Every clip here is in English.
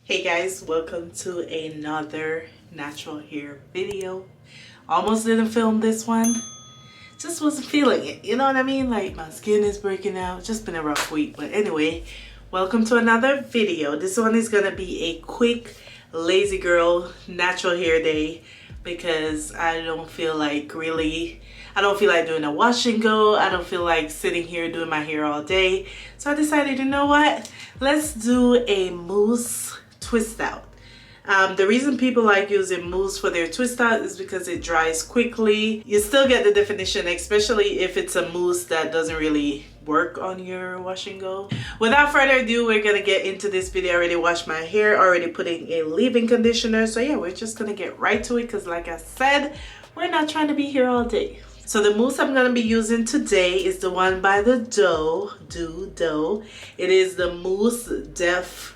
Hey guys, welcome to another natural hair video. Almost didn't film this one. Just wasn't feeling it. You know what I mean? Like my skin is breaking out. Just been a rough week. But anyway, welcome to another video. This one is gonna be a quick lazy girl natural hair day because I don't feel like doing a wash and go. I don't feel like sitting here doing my hair all day. So I decided, you know what? Let's do a mousse twist out. The reason people like using mousse for their twist out is because it dries quickly. You still get the definition, especially if it's a mousse that doesn't really work on your wash and go. Without further ado, we're gonna get into this video. I already washed my hair, already putting a leave-in conditioner. So yeah, we're just gonna get right to it because like I said, we're not trying to be here all day. So the mousse I'm gonna be using today is the one by the Doux Doux. It is the Mousse Def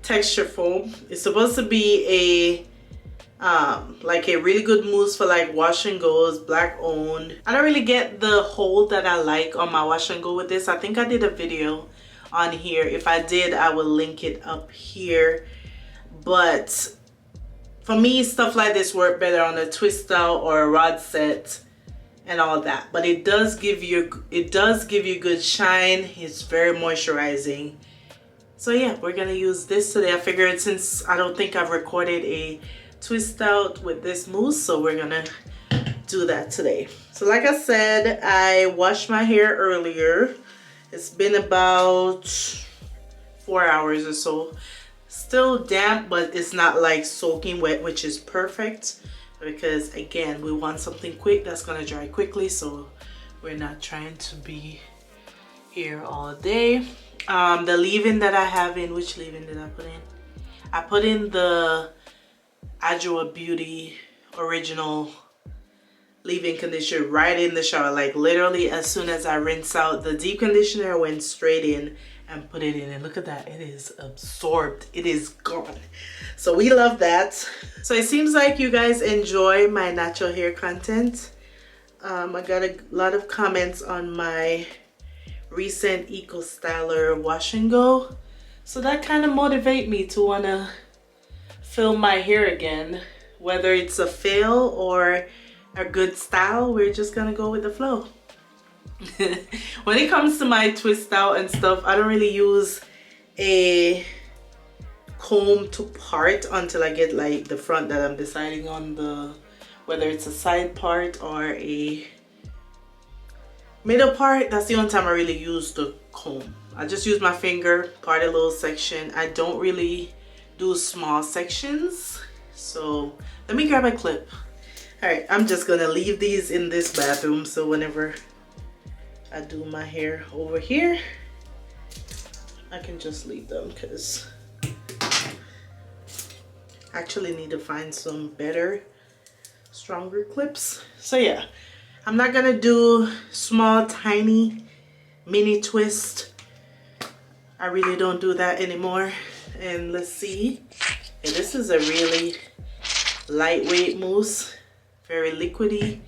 texture foam. It's supposed to be a like a really good mousse for like wash and goes, black owned. I don't really get the hold that I like on my wash and go with this. I think I did a video on here. If I did, I will link it up here. But for me, stuff like this work better on a twist out or a rod set and all that. But it does give you good shine. It's very moisturizing. So yeah, we're gonna use this today. I figured since I don't think I've recorded a twist out with this mousse, so we're gonna do that today. So like I said, I washed my hair earlier. It's been about 4 hours or so. Still damp, but it's not like soaking wet, which is perfect because again, we want something quick that's gonna dry quickly, so we're not trying to be here all day. The leave-in that I have in, which leave-in did I put in? I put in the Adwoa Beauty original leave-in conditioner right in the shower. Like literally as soon as I rinse out the deep conditioner, I went straight in and put it in, and look at that, it is absorbed, it is gone. So we love that. So it seems like you guys enjoy my natural hair content. I got a lot of comments on my recent Eco Styler wash and go, so that kind of motivate me to want to film my hair again. Whether it's a fail or a good style, we're just gonna go with the flow. When it comes to my twist out and stuff, I don't really use a comb to part until I get like the front that I'm deciding on, the whether it's a side part or a middle part. That's the only time I really use the comb. I just use my finger, part a little section. I don't really do small sections. So let me grab a clip. All right, I'm just gonna leave these in this bathroom, so whenever I do my hair over here, I can just leave them because I actually need to find some better, stronger clips. So yeah, I'm not gonna do small, tiny, mini twist. I really don't do that anymore. And let's see. Okay, this is a really lightweight mousse. Very liquidy,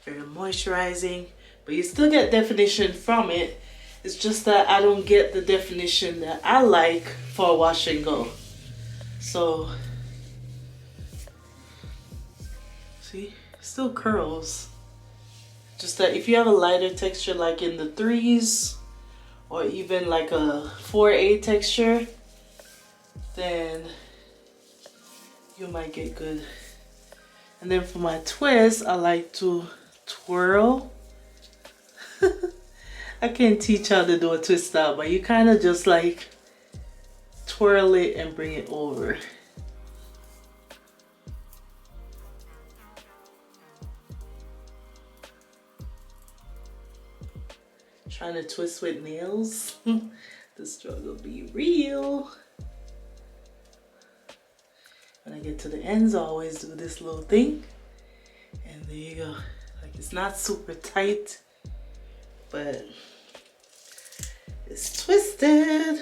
very moisturizing. But you still get definition from it. It's just that I don't get the definition that I like for wash and go. So, see, still curls. Just that if you have a lighter texture like in the 3s or even like a 4A texture, then you might get good. And then for my twist, I like to twirl. I can't teach how to do a twist out, but you kind of just like twirl it and bring it over. Trying to twist with nails. The struggle be real. When I get to the ends, I always do this little thing. And there you go. Like it's not super tight, but it's twisted.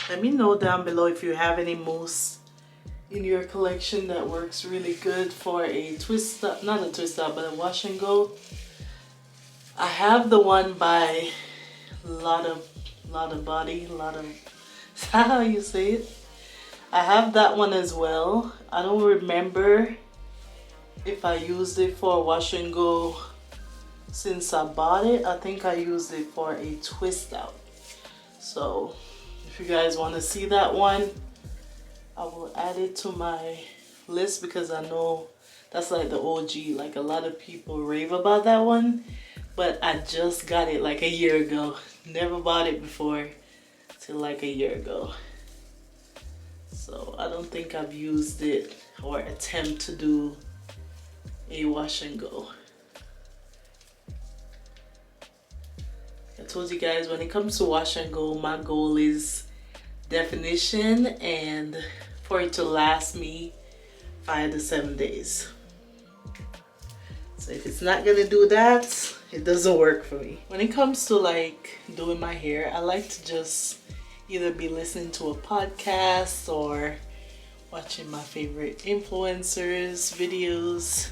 Let me know down below if you have any mousse in your collection that works really good for a twist up, not a twist up, but a wash and go. I have the one by lot of body, is that how you say it? I have that one as well. I don't remember if I used it for wash and go since I bought it. I think I used it for a twist out. So if you guys want to see that one, I will add it to my list because I know that's like the OG. Like a lot of people rave about that one, but I just got it like a year ago. Never bought it before till like a year ago. So I don't think I've used it or attempt to do a wash and go. I told you guys when it comes to wash and go, my goal is definition and for it to last me 5 to 7 days. So if it's not gonna do that, it doesn't work for me. When it comes to like doing my hair, I like to just either be listening to a podcast or watching my favorite influencers videos,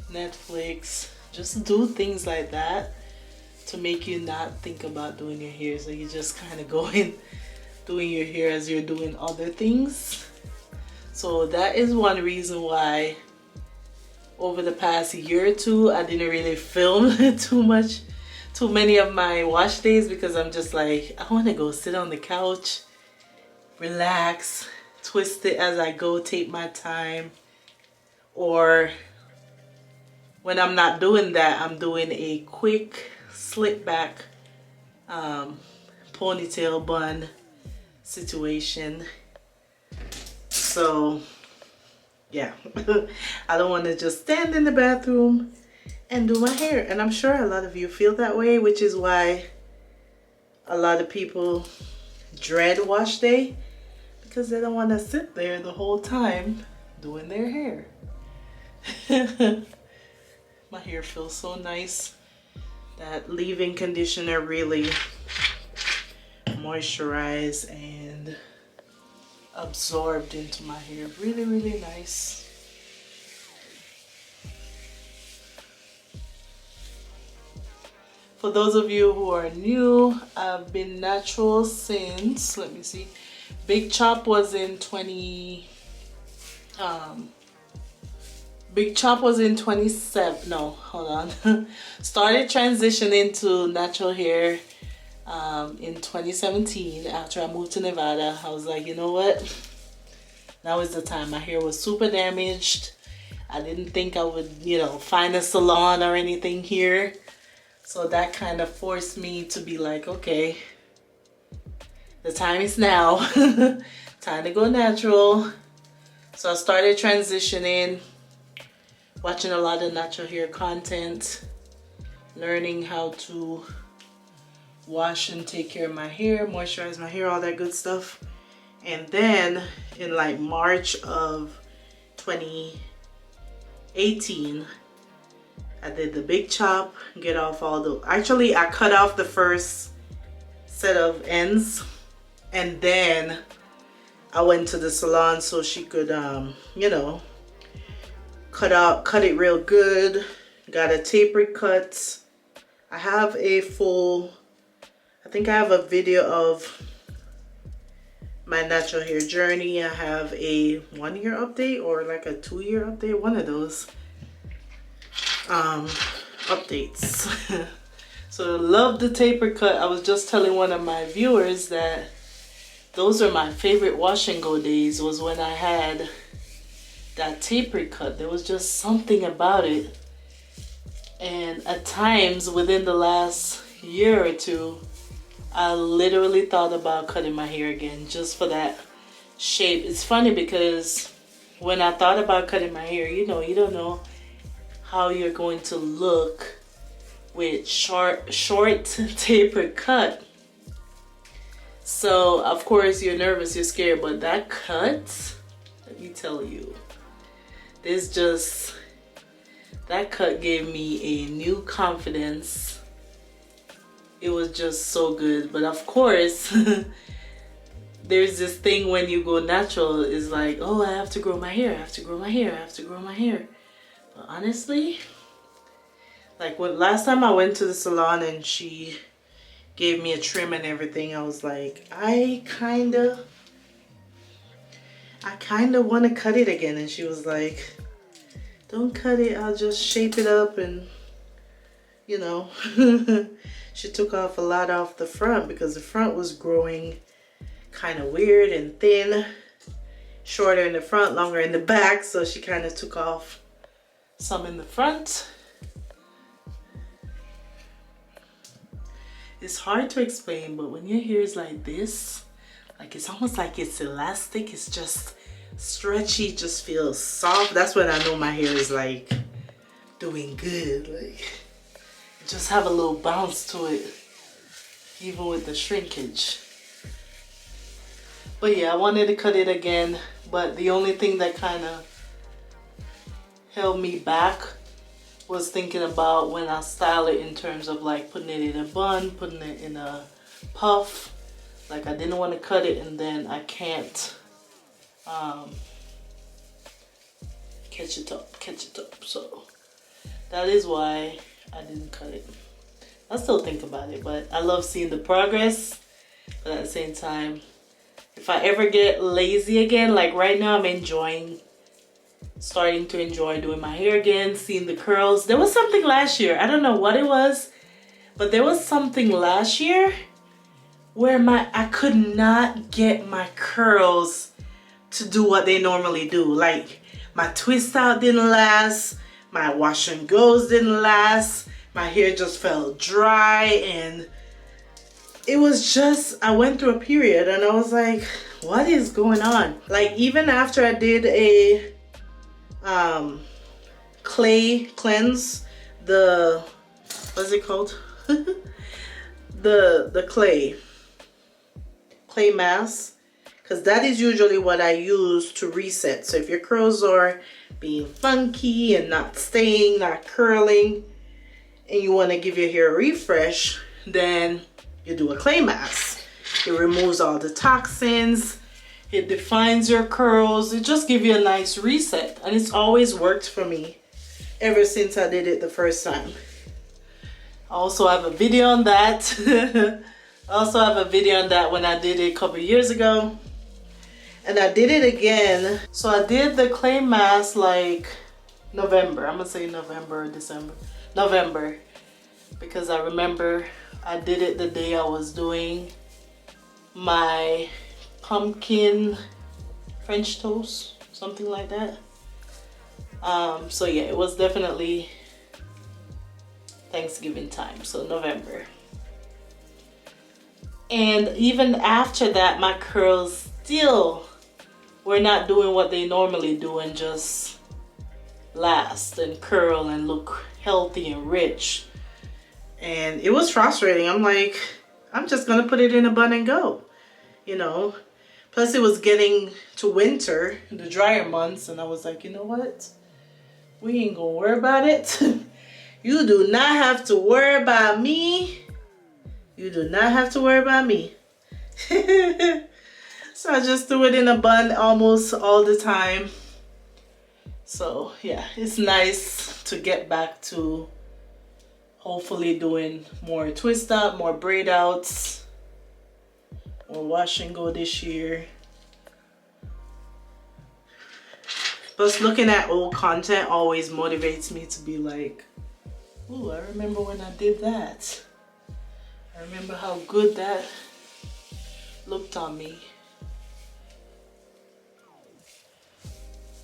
Netflix, just do things like that to make you not think about doing your hair. So you just kind of go in doing your hair as you're doing other things. So that is one reason why over the past year or two I didn't really film too many of my wash days, because I'm just like, I want to go sit on the couch, relax, twist it as I go, take my time. Or when I'm not doing that, I'm doing a quick slick back ponytail bun situation. So yeah, I don't want to just stand in the bathroom and do my hair. And I'm sure a lot of you feel that way, which is why a lot of people dread wash day, because they don't want to sit there the whole time doing their hair. My hair feels so nice. That leave-in conditioner really moisturized and absorbed into my hair. Really, really nice. For those of you who are new, I've been natural since, let me see, Big Chop was in 27, no, hold on. Started transitioning to natural hair in 2017 after I moved to Nevada. I was like, you know what? Now is the time. My hair was super damaged. I didn't think I would, you know, find a salon or anything here. So that kind of forced me to be like, okay, the time is now. Time to go natural. So I started transitioning, watching a lot of natural hair content, learning how to wash and take care of my hair, moisturize my hair, all that good stuff. And then in like March of 2018, I did the big chop, get off all the, actually I cut off the first set of ends, and then I went to the salon so she could, you know, cut it real good. Got a tapered cut. I have a full, I think I have a video of my natural hair journey. I have a 1-year update or like a 2-year update, one of those updates. So love the taper cut. I was just telling one of my viewers that those are my favorite wash and go days, was when I had that taper cut. There was just something about it. And at times within the last year or two, I literally thought about cutting my hair again just for that shape. It's funny because when I thought about cutting my hair, you know, you don't know how you're going to look with short tapered cut. So of course you're nervous, you're scared, but that cut, let me tell you, that cut gave me a new confidence. It was just so good. But of course there's this thing when you go natural, is like, oh, I have to grow my hair, I have to grow my hair, I have to grow my hair. But honestly, Like when last time I went to the salon and she gave me a trim and everything, I was like, I kinda want to cut it again. And she was like, don't cut it, I'll just shape it up. And you know, she took off a lot off the front because the front was growing kind of weird and thin, shorter in the front, longer in the back. So she kind of took off some in the front. It's hard to explain, but when your hair is like this, like it's almost like it's elastic, it's just stretchy, just feels soft. That's when I know my hair is like doing good. Like it just have a little bounce to it, even with the shrinkage. But yeah, I wanted to cut it again, but the only thing that kind of held me back was thinking about when I style it in terms of like putting it in a bun, putting it in a puff. Like I didn't want to cut it and then I can't catch it up. So that is why I didn't cut it. I still think about it, but I love seeing the progress. But at the same time, if I ever get lazy again, like right now I'm starting to enjoy doing my hair again, seeing the curls. There was something last year, I don't know what it was, but there was something last year where I could not get my curls to do what they normally do. Like my twist out didn't last, my wash and goes didn't last, my hair just felt dry, and it was just, I went through a period and I was like, what is going on? Like even after I did a clay cleanse, what's it called? the clay mask, because that is usually what I use to reset. So if your curls are being funky and not staying, not curling, and you want to give your hair a refresh, then you do a clay mask. It removes all the toxins, it defines your curls, it just gives you a nice reset. And it's always worked for me ever since I did it the first time. I also have a video on that. I also have a video on that when I did it a couple years ago. And I did it again. So I did the clay mask like November. I'm gonna say November or December. November. Because I remember I did it the day I was doing my pumpkin French toast, something like that. So yeah, it was definitely Thanksgiving time, so November. And even after that, my curls still were not doing what they normally do and just last and curl and look healthy and rich. And it was frustrating. I'm like, I'm just gonna put it in a bun and go, you know. Plus it was getting to winter, the drier months, and I was like, you know what? We ain't gonna worry about it. You do not have to worry about me. You do not have to worry about me. So I just do it in a bun almost all the time. So yeah, it's nice to get back to hopefully doing more twist out, more braid outs, or wash and go this year. Plus looking at old content always motivates me to be like, ooh, I remember when I did that. I remember how good that looked on me.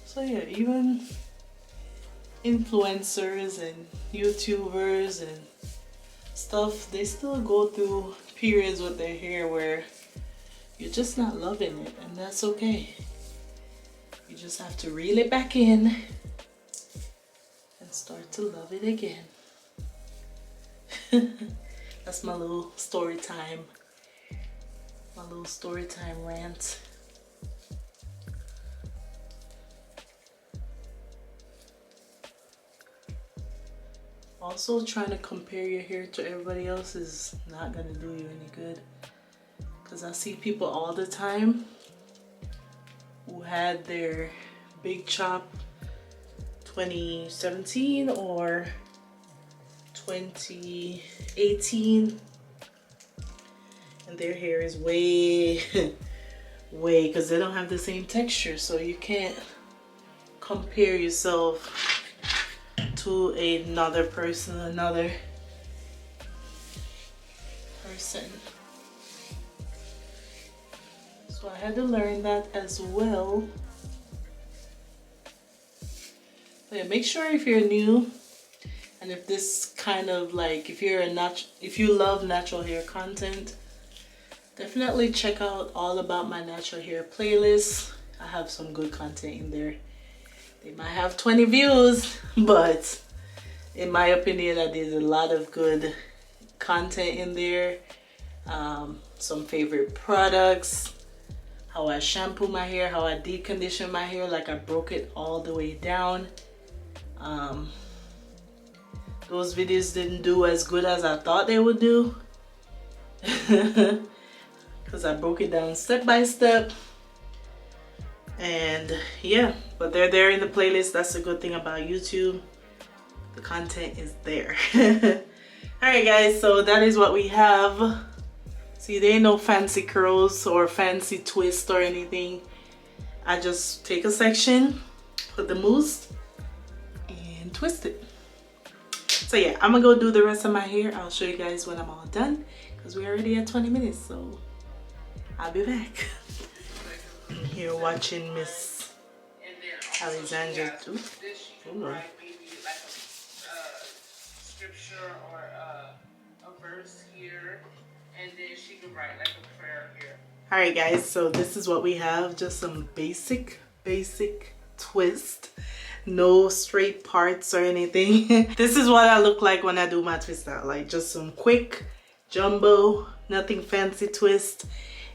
So yeah, even influencers and YouTubers and stuff, they still go through periods with their hair where you're just not loving it, and that's okay. You just have to reel it back in and start to love it again. That's my little story time. My little story time rant. Also, trying to compare your hair to everybody else is not gonna do you any good. Because I see people all the time who had their big chop 2017 or 2018, and their hair is way way, because they don't have the same texture, so you can't compare yourself to another person. So I had to learn that as well. So yeah, make sure if you're new, and if this kind of like, if you love natural hair content, definitely check out All About My Natural Hair playlist. I have some good content in there. They might have 20 views, but in my opinion, I did a lot of good content in there. Some favorite products, how I shampoo my hair, how I deep condition my hair, like I broke it all the way down. Those videos didn't do as good as I thought they would do. Because I broke it down step by step, and yeah, but they're there in the playlist. That's the good thing about YouTube, the content is there. All right guys, so that is what we have. See, there ain't no fancy curls or fancy twist or anything. I just take a section, put the mousse, and twist it. So yeah, I'm gonna go do the rest of my hair. I'll show you guys when I'm all done, because we're already at 20 minutes, so I'll be back. I'm here watching Miss Alexandra do. Scripture or a verse here, and then she could write like a prayer here. All right guys, so this is what we have. Just some basic twist. No straight parts or anything. This is what I look like when I do my twist out. Like just some quick jumbo, nothing fancy twist.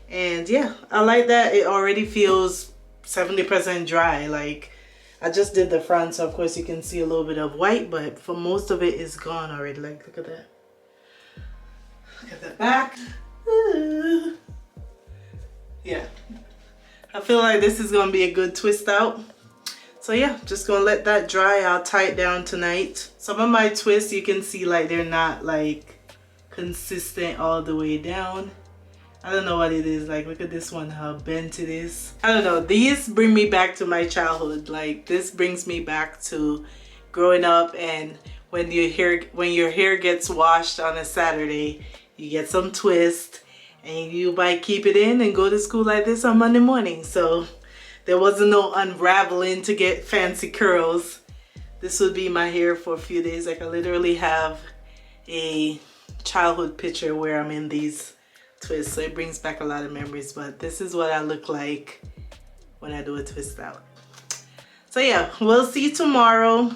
And yeah, I like that. It already feels 70% dry. Like I just did the front, so of course you can see a little bit of white, but for most of it is gone already. Like look at that. Look at the back. Yeah, I feel like this is gonna be a good twist out. So yeah, just gonna let that dry. I'll tie it down tonight. Some of my twists you can see like they're not like consistent all the way down. I don't know what it is. Like look at this one, how bent it is. I don't know, these bring me back to my childhood. Like this brings me back to growing up, and when your hair gets washed on a Saturday, you get some twist and you might keep it in and go to school like this on Monday morning. So there wasn't no unraveling to get fancy curls. This would be my hair for a few days. Like I literally have a childhood picture where I'm in these twists, so it brings back a lot of memories. But this is what I look like when I do a twist out. So yeah, we'll see tomorrow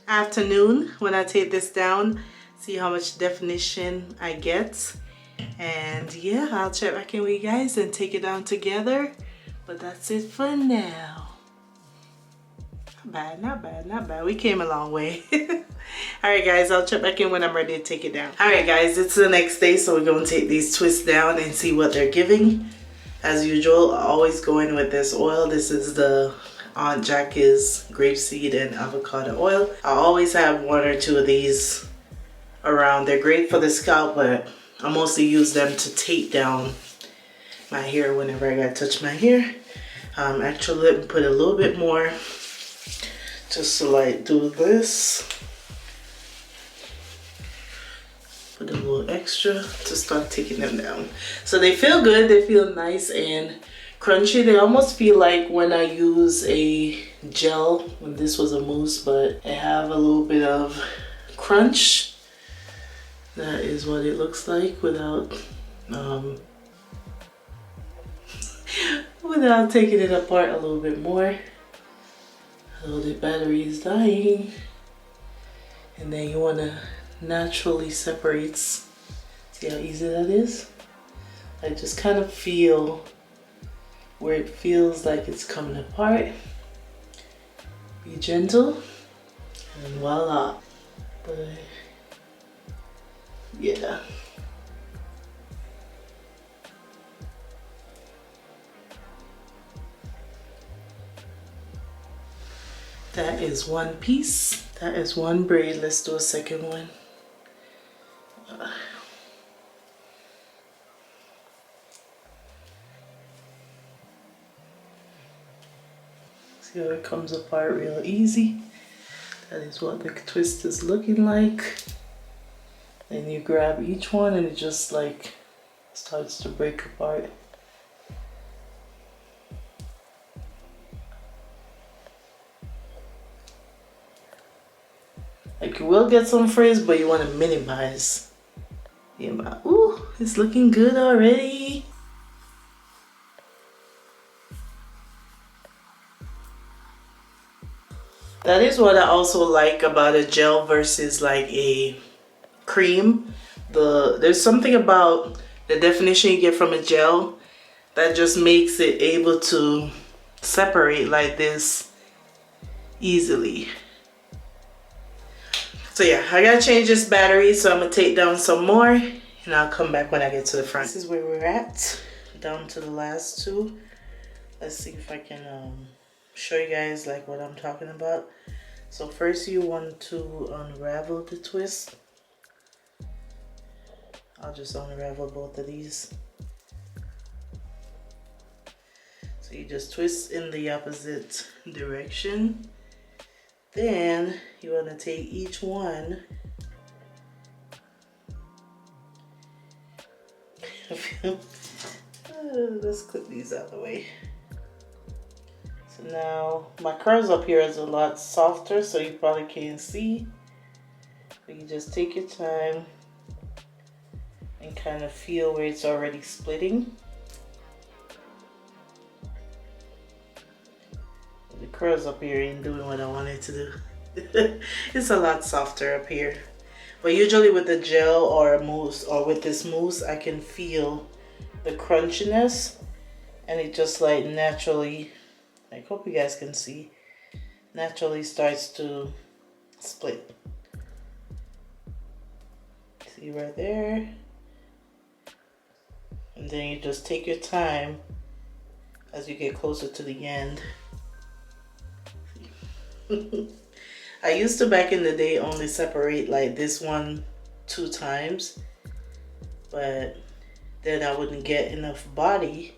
afternoon when I take this down, see how much definition I get. And yeah, I'll check back in with you guys and take it down together. But that's it for now. Not bad. We came a long way. Alright guys, I'll check back in when I'm ready to take it down. Alright guys, it's the next day, so we're going to take these twists down and see what they're giving. As usual, always going with this oil. This is the Aunt Jackie's grapeseed and avocado oil. I always have one or two of these around. They're great for the scalp, but I mostly use them to tape down my hair whenever I gotta touch my hair. Actually, let me put a little bit more just to like do this. Put a little extra to start taking them down. So they feel good, they feel nice and crunchy. They almost feel like when I use a gel, when this was a mousse, but they have a little bit of crunch. That is what it looks like without without taking it apart a little bit more. Oh, the battery is dying. And then you want to naturally separate. See how easy that is? I just kind of feel where it feels like it's coming apart. Be gentle and voila. But yeah. That is one piece. That is one braid. Let's do a second one. See how it comes apart real easy? That is what the twist is looking like. Then you grab each one and it just like starts to break apart. Like you will get some frizz, but you want to minimize the amount. Ooh, it's looking good already. That is what I also like about a gel versus like a cream. There's something about the definition you get from a gel that just makes it able to separate like this easily. So yeah, I gotta change this battery, so I'm gonna take down some more and I'll come back when I get to the front. This is where we're at, down to the last two. Let's see if I can show you guys like what I'm talking about. So first you want to unravel the twist. I'll just unravel both of these. So you just twist in the opposite direction. Then you want to take each one. Let's clip these out of the way. So now my curls up here is a lot softer, so you probably can't see. But you just take your time and kind of feel where it's already splitting. The curls up here ain't doing what I wanted to do. It's a lot softer up here. But usually with the gel or a mousse or with this mousse, I can feel the crunchiness and it just like naturally, I hope you guys can see, naturally starts to split. See right there? And then you just take your time as you get closer to the end. I used to back in the day only separate like this one 2 times, but then I wouldn't get enough body.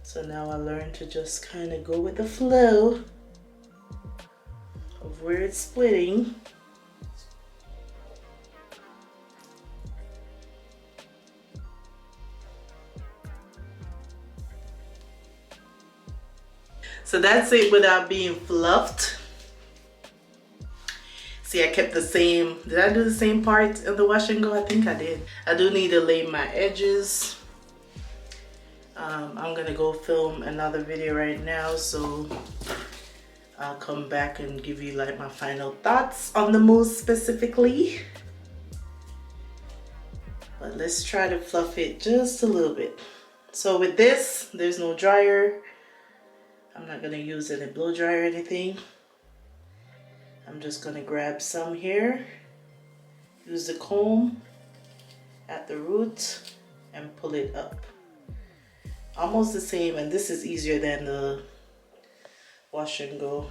So now I learned to just kind of go with the flow of where it's splitting. So that's it without being fluffed. See, I kept the same, did I do the same part in the wash and go? I think I did. I do need to lay my edges. I'm gonna go film another video right now, so I'll come back and give you like my final thoughts on the mousse specifically. But let's try to fluff it just a little bit. So with this, there's no dryer. I'm not gonna use any blow dryer or anything. I'm just gonna grab some here, use the comb at the root and pull it up. Almost the same, and this is easier than the wash and go.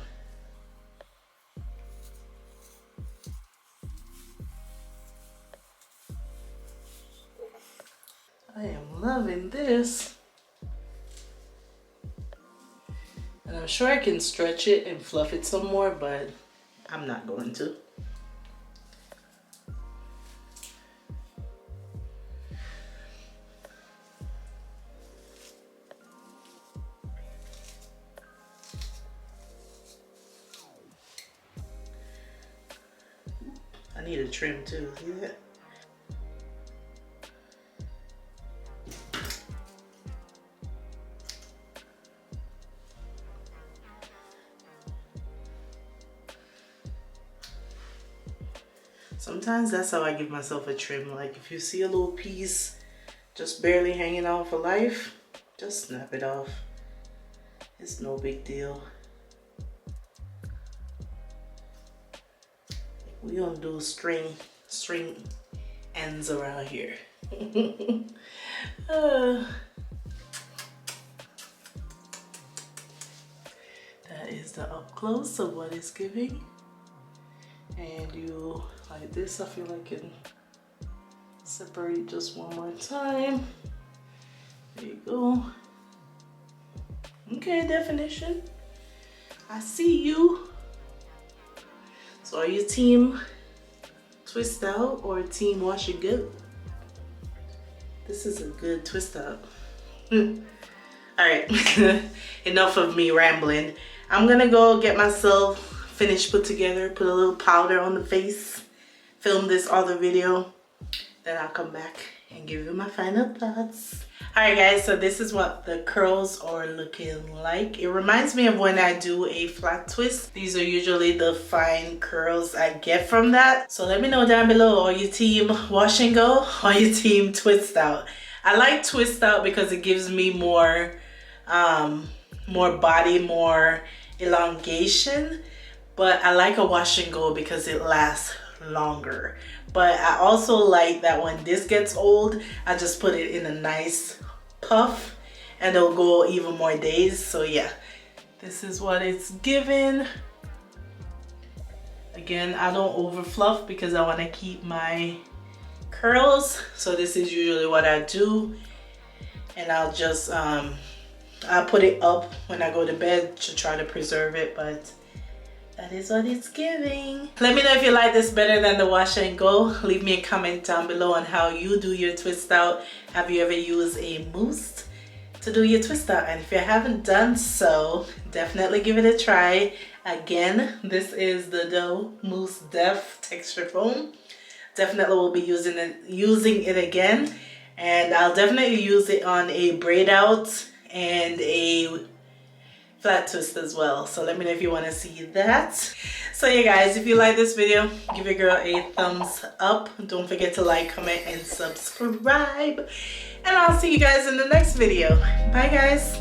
I am loving this. And I'm sure I can stretch it and fluff it some more, but I'm not going to. I need a trim too, see that? Sometimes that's how I give myself a trim. Like if you see a little piece just barely hanging on for life, just snap it off. It's no big deal. We don't do string ends around here. That is the up close of what it's giving. And you like this, I feel like I can separate just one more time. There you go. Okay, definition. I see you. So are you team twist out or team wash and go? This is a good twist out. Alright, enough of me rambling. I'm gonna go get myself finished put together, put a little powder on the face, film this other video, then I'll come back and give you my final thoughts. Alright guys, so this is what the curls are looking like. It reminds me of when I do a flat twist. These are usually the fine curls I get from that. So let me know down below, are you team wash and go or are you team twist out? I like twist out because it gives me more body, more elongation, but I like a wash and go because it lasts longer. But I also like that when this gets old, I just put it in a nice puff and it'll go even more days. So yeah, this is what it's given. Again, I don't over fluff because I want to keep my curls. So this is usually what I do, and I'll just I'll put it up when I go to bed to try to preserve it, but that is what it's giving. Let me know if you like this better than the wash and go. Leave me a comment down below on how you do your twist out. Have you ever used a mousse to do your twist out? And if you haven't done so, definitely give it a try. Again, this is the Doux Mousse Def Texture Foam. Definitely will be using it again, and I'll definitely use it on a braid out and a flat twist as well. So let me know if you want to see that. So yeah guys, if you like this video, give your girl a thumbs up. Don't forget to like, comment, and subscribe. And I'll see you guys in the next video. Bye guys.